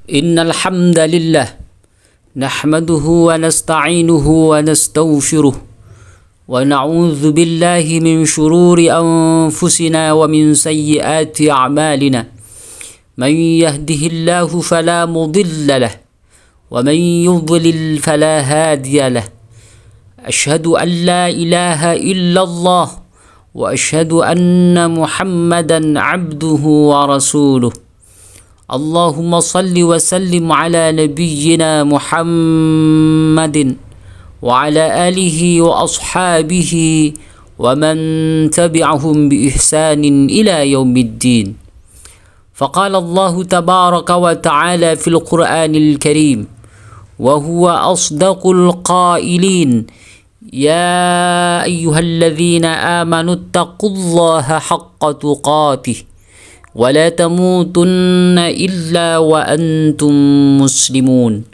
إن الحمد لله نحمده ونستعينه ونستغفره ونعوذ بالله من شرور أنفسنا ومن سيئات أعمالنا من يهده الله فلا مضل له ومن يضلل فلا هادي له أشهد أن لا إله إلا الله وأشهد أن محمدا عبده ورسوله اللهم صل وسلم على نبينا محمد وعلى آله وأصحابه ومن تبعهم بإحسان إلى يوم الدين. فقال الله تبارك وتعالى في القرآن الكريم وهو أصدق القائلين يا أيها الذين آمنوا اتقوا الله حق تقاته ولا تموتن إلا وأنتم مسلمون.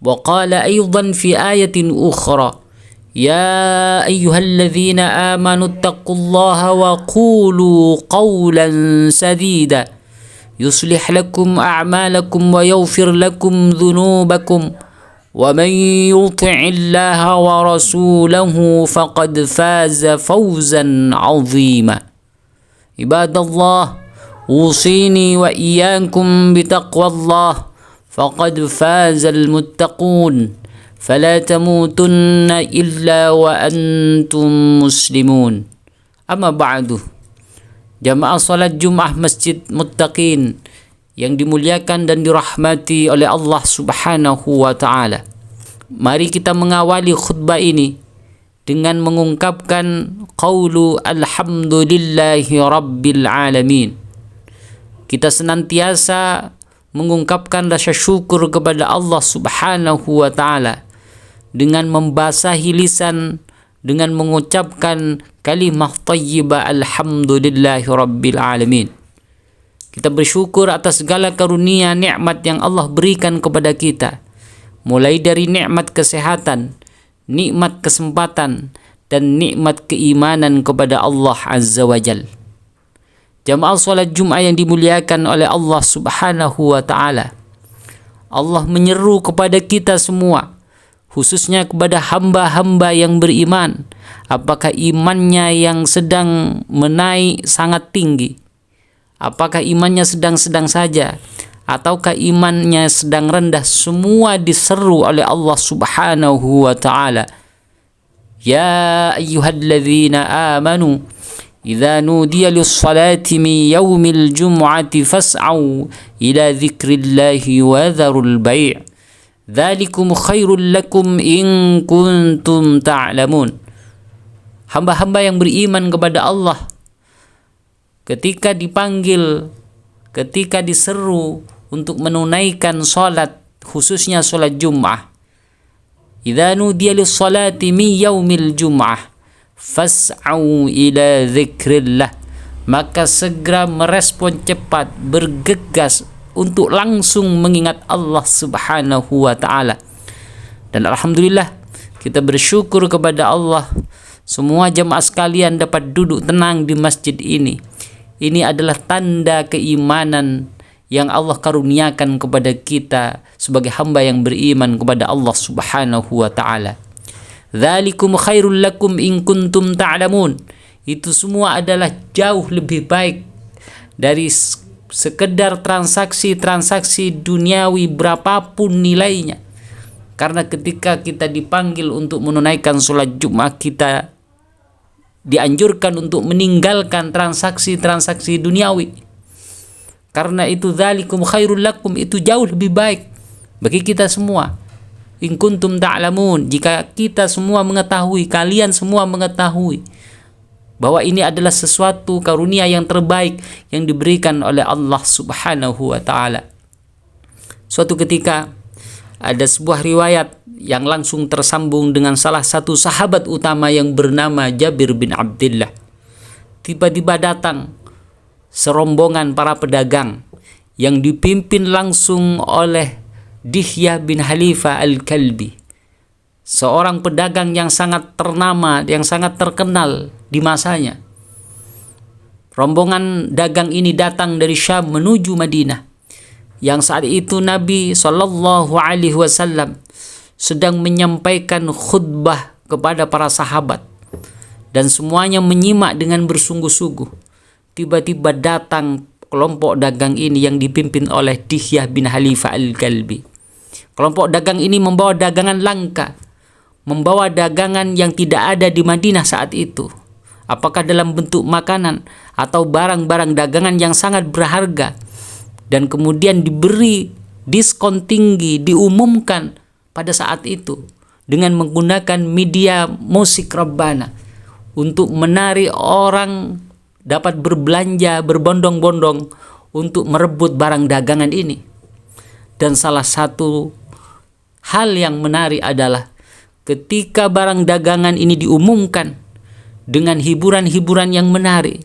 وقال أيضا في آية أخرى يا أيها الذين آمنوا اتقوا الله وقولوا قولا سديدا يصلح لكم أعمالكم ويغفر لكم ذنوبكم ومن يطع الله ورسوله فقد فاز فوزا عظيما. عباد الله أوصيني وإياكم بتقوى الله فقد فاز المتقون فلا تموتن إلا وأنتم مسلمون. أما بعد, jamaah salat Jumat Masjid Muttaqin yang dimuliakan dan dirahmati oleh Allah Subhanahu wa Ta'ala, mari kita mengawali khutbah ini dengan mengungkapkan qaulu alhamdulillahi rabbil alamin. Kita senantiasa mengungkapkan rasa syukur kepada Allah Subhanahu wa Ta'ala dengan membasahi lisan dengan mengucapkan kalimah thayyibah alhamdulillahi rabbil alamin. Kita bersyukur atas segala karunia nikmat yang Allah berikan kepada kita, mulai dari nikmat kesehatan, nikmat kesempatan, dan nikmat keimanan kepada Allah Azza wa Jal. Jamaah salat Jumat yang dimuliakan oleh Allah Subhanahu wa Ta'ala, Allah menyeru kepada kita semua, khususnya kepada hamba-hamba yang beriman, apakah imannya yang sedang menaik sangat tinggi, apakah imannya sedang-sedang saja, ataukah imannya sedang rendah, semua diseru oleh Allah Subhanahu wa Ta'ala. Ya ayyuhalladzina amanu idza nudiya lis-salati min yaumil jum'ati fas'au ila dzikrillahi wa dzarul bai'. Dzalikum khairul lakum in kuntum ta'lamun. Hamba-hamba yang beriman kepada Allah, ketika dipanggil, ketika diseru untuk menunaikan salat, khususnya salat Jumat, idza nudiya lis-salati min yaumil jum'ah fas'au ila dzikrillah, maka segera merespon cepat, bergegas untuk langsung mengingat Allah Subhanahu wa Ta'ala. Dan alhamdulillah, kita bersyukur kepada Allah, semua jemaah sekalian dapat duduk tenang di masjid ini. Ini adalah tanda keimanan yang Allah karuniakan kepada kita sebagai hamba yang beriman kepada Allah Subhanahu wa Ta'ala. Dzalikum khairul lakum in kuntum ta'lamun. Itu semua adalah jauh lebih baik dari sekedar transaksi-transaksi duniawi berapapun nilainya. Karena ketika kita dipanggil untuk menunaikan sholat Jumat, kita dianjurkan untuk meninggalkan transaksi-transaksi duniawi. Karena itu dzalikum khairul lakum, itu jauh lebih baik bagi kita semua. In kuntum ta'lamun, jika kita semua mengetahui, kalian semua mengetahui bahwa ini adalah sesuatu karunia yang terbaik yang diberikan oleh Allah Subhanahu wa Ta'ala. Suatu ketika ada sebuah riwayat yang langsung tersambung dengan salah satu sahabat utama yang bernama Jabir bin Abdullah. Tiba-tiba datang serombongan para pedagang yang dipimpin langsung oleh Dihyah bin Halifah al-Kalbi, seorang pedagang yang sangat ternama, yang sangat terkenal di masanya. Rombongan dagang ini datang dari Syam menuju Madinah. yang saat itu Nabi SAW sedang menyampaikan khutbah kepada para sahabat dan semuanya menyimak dengan bersungguh-sungguh. Tiba-tiba datang kelompok dagang ini yang dipimpin oleh Dihyah bin Khalifah Al-Kalbi. Kelompok dagang ini membawa dagangan langka, membawa dagangan yang tidak ada di Madinah saat itu, apakah dalam bentuk makanan atau barang-barang dagangan yang sangat berharga, dan kemudian diberi diskon tinggi, diumumkan pada saat itu dengan menggunakan media musik Rabbana untuk menarik orang dapat berbelanja berbondong-bondong untuk merebut barang dagangan ini. Dan salah satu hal yang menarik adalah ketika barang dagangan ini diumumkan dengan hiburan-hiburan yang menarik,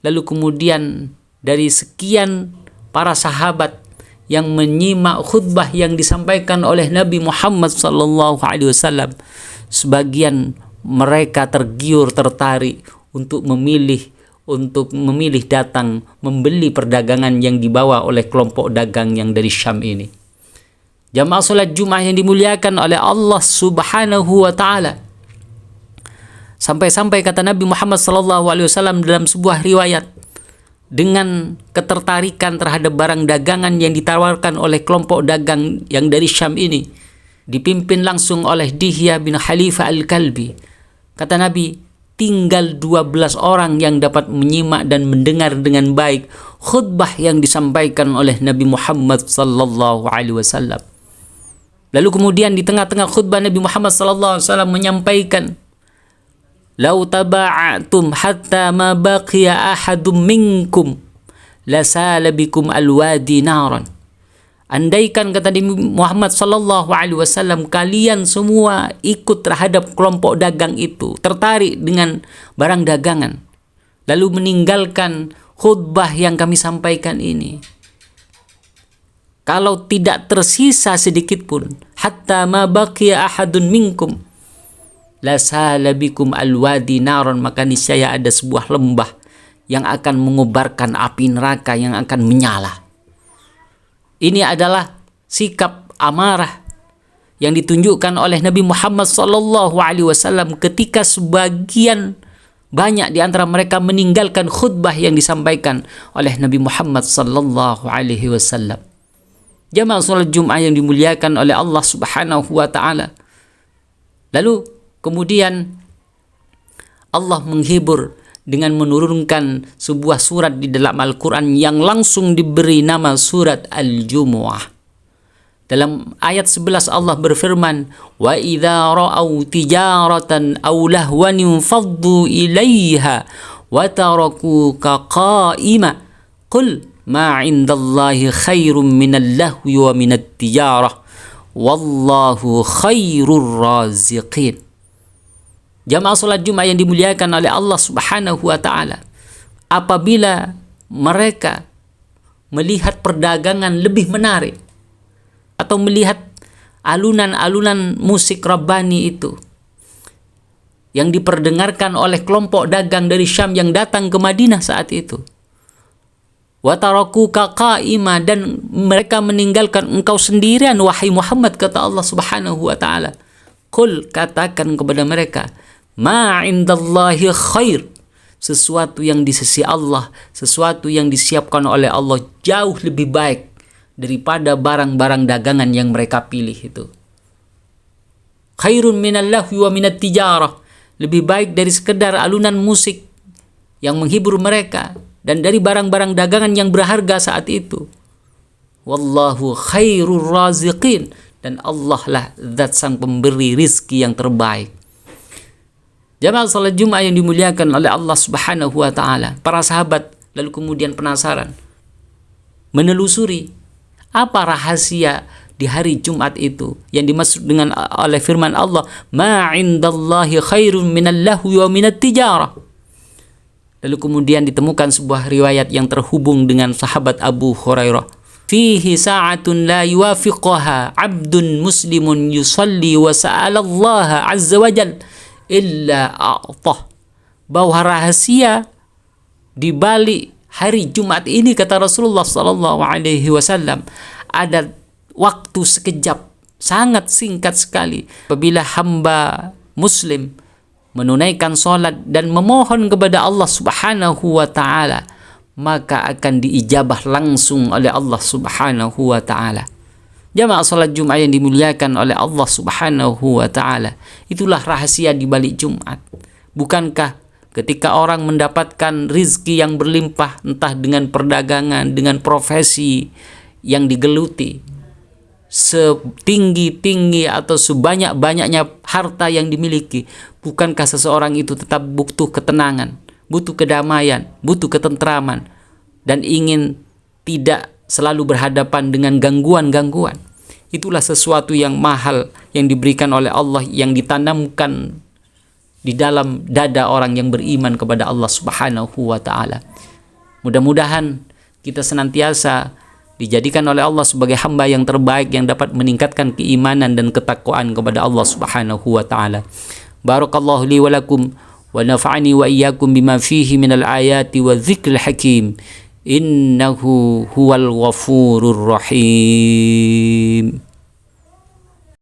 lalu kemudian dari sekian para sahabat yang menyimak khutbah yang disampaikan oleh Nabi Muhammad SAW, sebagian mereka tergiur, tertarik untuk memilih datang membeli perdagangan yang dibawa oleh kelompok dagang yang dari Syam ini. Jamaah salat Jumat yang dimuliakan oleh Allah Subhanahu wa taala. Sampai-sampai kata Nabi Muhammad SAW dalam sebuah riwayat, dengan ketertarikan terhadap barang dagangan yang ditawarkan oleh kelompok dagang yang dari Syam ini, dipimpin langsung oleh Dihyah bin Khalifah Al-Kalbi, kata Nabi, tinggal 12 orang yang dapat menyimak dan mendengar dengan baik khutbah yang disampaikan oleh Nabi Muhammad sallallahu alaihi wasallam. Lalu kemudian di tengah-tengah khutbah Nabi Muhammad sallallahu alaihi wasallam menyampaikan, "Lau taba'atum hatta ma baqiya ahadum minkum lasala bikum alwadi naran." Andaikan, kata Nabi Muhammad sallallahu alaihi wasallam, kalian semua ikut terhadap kelompok dagang itu, tertarik dengan barang dagangan, lalu meninggalkan khutbah yang kami sampaikan ini, kalau tidak tersisa sedikit pun, hatta ma baqiya ahadun minkum lasala bikum alwadi naron, maka niscaya ada sebuah lembah yang akan mengobarkan api neraka yang akan menyala. Ini adalah sikap amarah yang ditunjukkan oleh Nabi Muhammad SAW ketika sebagian banyak di antara mereka meninggalkan khutbah yang disampaikan oleh Nabi Muhammad SAW. Jamaah salat Jumat yang dimuliakan oleh Allah Subhanahu wa taala. Lalu kemudian Allah menghibur dengan menurunkan sebuah surat di dalam Al-Quran yang langsung diberi nama surat Al-Jumu'ah. Dalam ayat 11 Allah berfirman, "Wa idza ra'au tijaratan aw lahwan faddu ilaiha wa tarakuka qa'ima qul ma 'indallahi khairum minal lahwi wa minat tijarah wallahu khairur raziqin." Jamaah salat Jumat yang dimuliakan oleh Allah Subhanahu wa taala, apabila mereka melihat perdagangan lebih menarik atau melihat alunan-alunan musik Rabbani itu yang diperdengarkan oleh kelompok dagang dari Syam yang datang ke Madinah saat itu, wa tarakuka qa'ima, dan mereka meninggalkan engkau sendirian wahai Muhammad, kata Allah Subhanahu wa taala, qul, katakan kepada mereka, ma indallahi khair, sesuatu yang di sisi Allah, sesuatu yang disiapkan oleh Allah jauh lebih baik daripada barang-barang dagangan yang mereka pilih itu. Khairun minal lahwi wa minat tijarah, lebih baik dari sekedar alunan musik yang menghibur mereka dan dari barang-barang dagangan yang berharga saat itu. Wallahu khairur raziqin, dan Allah lah zat sang pemberi rizki yang terbaik. Jamaah salat Jumat yang dimuliakan oleh Allah Subhanahu wa taala, para sahabat lalu kemudian penasaran, menelusuri apa rahasia di hari Jumat itu yang dimaksud dengan oleh firman Allah, ma indallahi khairun minal lahwi wa minat tijarah. Lalu kemudian ditemukan sebuah riwayat yang terhubung dengan sahabat Abu Hurairah, fihi sa'atun la yuwafiquha 'abdun muslimun yusalli wa sa'ala Allah 'azza wa jalla illa a'tah, bahwa rahasia di balik hari Jumat ini, kata Rasulullah sallallahu alaihi wasallam, ada waktu sekejap, sangat singkat sekali. Apabila hamba muslim menunaikan sholat dan memohon kepada Allah Subhanahu wa ta'ala, maka akan diijabah langsung oleh Allah Subhanahu wa ta'ala. Jamaah salat Jumat yang dimuliakan oleh Allah Subhanahu wa ta'ala, itulah rahasia di balik Jumat. Bukankah ketika orang mendapatkan rizki yang berlimpah, entah dengan perdagangan, dengan profesi yang digeluti, setinggi-tinggi atau sebanyak-banyaknya harta yang dimiliki, bukankah seseorang itu tetap butuh ketenangan, butuh kedamaian, butuh ketentraman, dan ingin tidak selalu berhadapan dengan gangguan-gangguan? Itulah sesuatu yang mahal yang diberikan oleh Allah, yang ditanamkan di dalam dada orang yang beriman kepada Allah Subhanahu wa ta'ala. Mudah-mudahan kita senantiasa dijadikan oleh Allah sebagai hamba yang terbaik yang dapat meningkatkan keimanan dan ketakwaan kepada Allah Subhanahu wa ta'ala. Barakallahu li wa lakum wa nafa'ani wa iyyakum bima fihi minal ayati wa dzikril hakim. Innahu huwal ghafurur rahim.